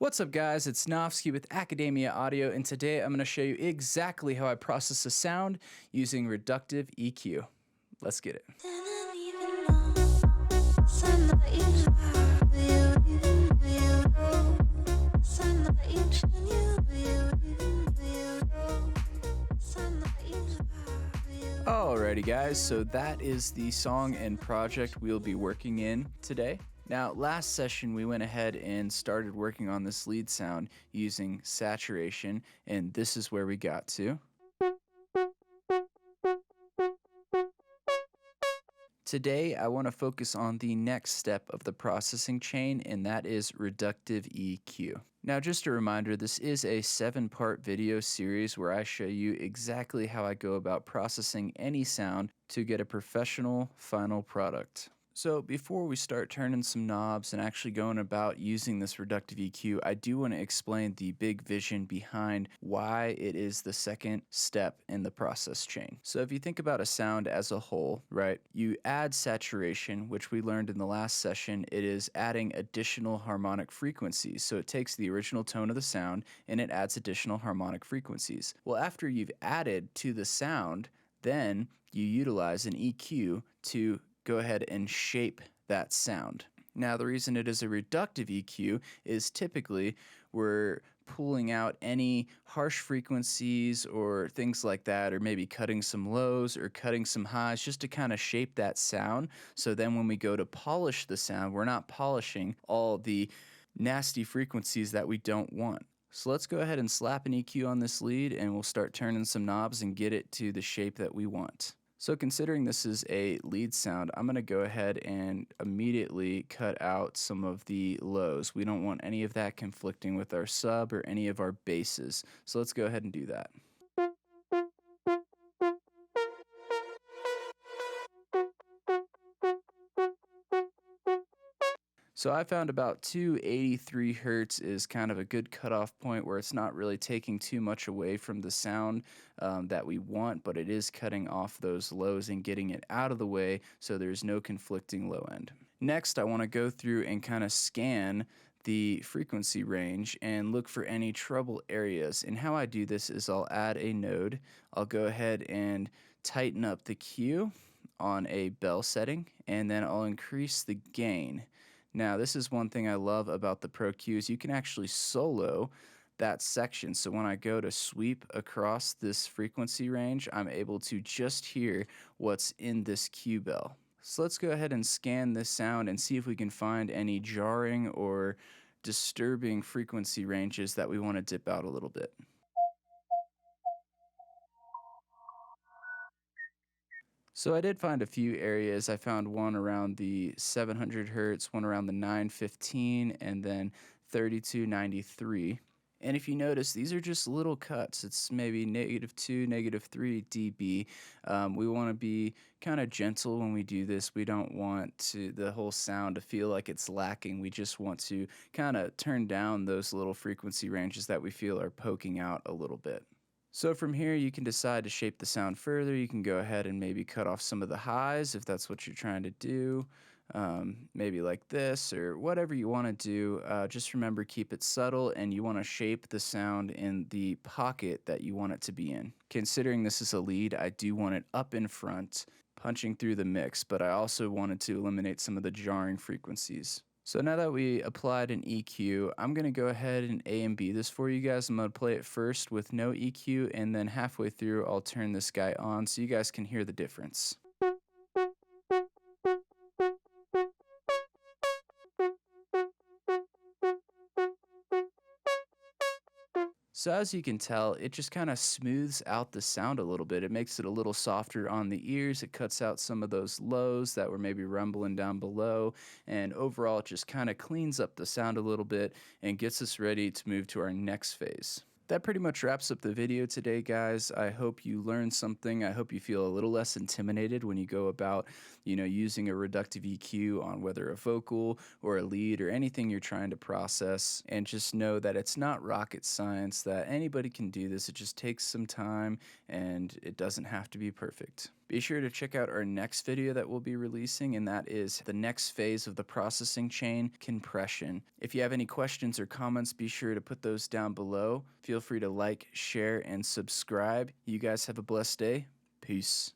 What's up guys, it's Nofsky with Academia Audio, and today I'm going to show you exactly how I process a sound using reductive EQ. Let's get it. Alrighty guys, so that is the song and project we'll be working in today. Now, last session we went ahead and started working on this lead sound using saturation, and this is where we got to. Today, I want to focus on the next step of the processing chain, and that is reductive EQ. Now, just a reminder, this is a 7-part video series where I show you exactly how I go about processing any sound to get a professional final product. So before we start turning some knobs and actually going about using this reductive EQ, I do want to explain the big vision behind why it is the second step in the process chain. So if you think about a sound as a whole, right, you add saturation, which we learned in the last session. It is adding additional harmonic frequencies. So it takes the original tone of the sound and it adds additional harmonic frequencies. Well, after you've added to the sound, then you utilize an EQ to go ahead and shape that sound. Now, the reason it is a reductive EQ is typically we're pulling out any harsh frequencies or things like that, or maybe cutting some lows or cutting some highs just to kind of shape that sound. So then when we go to polish the sound, we're not polishing all the nasty frequencies that we don't want. So let's go ahead and slap an EQ on this lead and we'll start turning some knobs and get it to the shape that we want. So considering this is a lead sound, I'm going to go ahead and immediately cut out some of the lows. We don't want any of that conflicting with our sub or any of our basses. So let's go ahead and do that. So I found about 283 hertz is kind of a good cutoff point where it's not really taking too much away from the sound that we want, but it is cutting off those lows and getting it out of the way so there's no conflicting low end. Next, I want to go through and kind of scan the frequency range and look for any trouble areas. And how I do this is I'll add a node. I'll go ahead and tighten up the Q on a bell setting, and then I'll increase the gain. Now, this is one thing I love about the Pro Q is you can actually solo that section. So when I go to sweep across this frequency range, I'm able to just hear what's in this Q bell. So let's go ahead and scan this sound and see if we can find any jarring or disturbing frequency ranges that we want to dip out a little bit. So I did find a few areas. I found one around the 700 hertz, one around the 915, and then 3293. And if you notice, these are just little cuts. It's maybe -2, -3 dB. We want to be kind of gentle when we do this. We don't want the whole sound to feel like it's lacking. We just want to kind of turn down those little frequency ranges that we feel are poking out a little bit. So from here, you can decide to shape the sound further. You can go ahead and maybe cut off some of the highs if that's what you're trying to do, maybe like this or whatever you want to do. Just remember, keep it subtle, and you want to shape the sound in the pocket that you want it to be in. Considering this is a lead, I do want it up in front, punching through the mix, but I also wanted to eliminate some of the jarring frequencies. So now that we applied an EQ, I'm going to go ahead and A and B this for you guys. I'm going to play it first with no EQ, and then halfway through I'll turn this guy on so you guys can hear the difference. So as you can tell, it just kind of smooths out the sound a little bit. It makes it a little softer on the ears. It cuts out some of those lows that were maybe rumbling down below. And overall, it just kind of cleans up the sound a little bit and gets us ready to move to our next phase. That pretty much wraps up the video today, guys. I hope you learned something. I hope you feel a little less intimidated when you go about, using a reductive EQ on whether a vocal or a lead or anything you're trying to process. And just know that it's not rocket science, that anybody can do this. It just takes some time and it doesn't have to be perfect. Be sure to check out our next video that we'll be releasing, and that is the next phase of the processing chain, compression. If you have any questions or comments, be sure to put those down below. Feel free to like, share, and subscribe. You guys have a blessed day. Peace.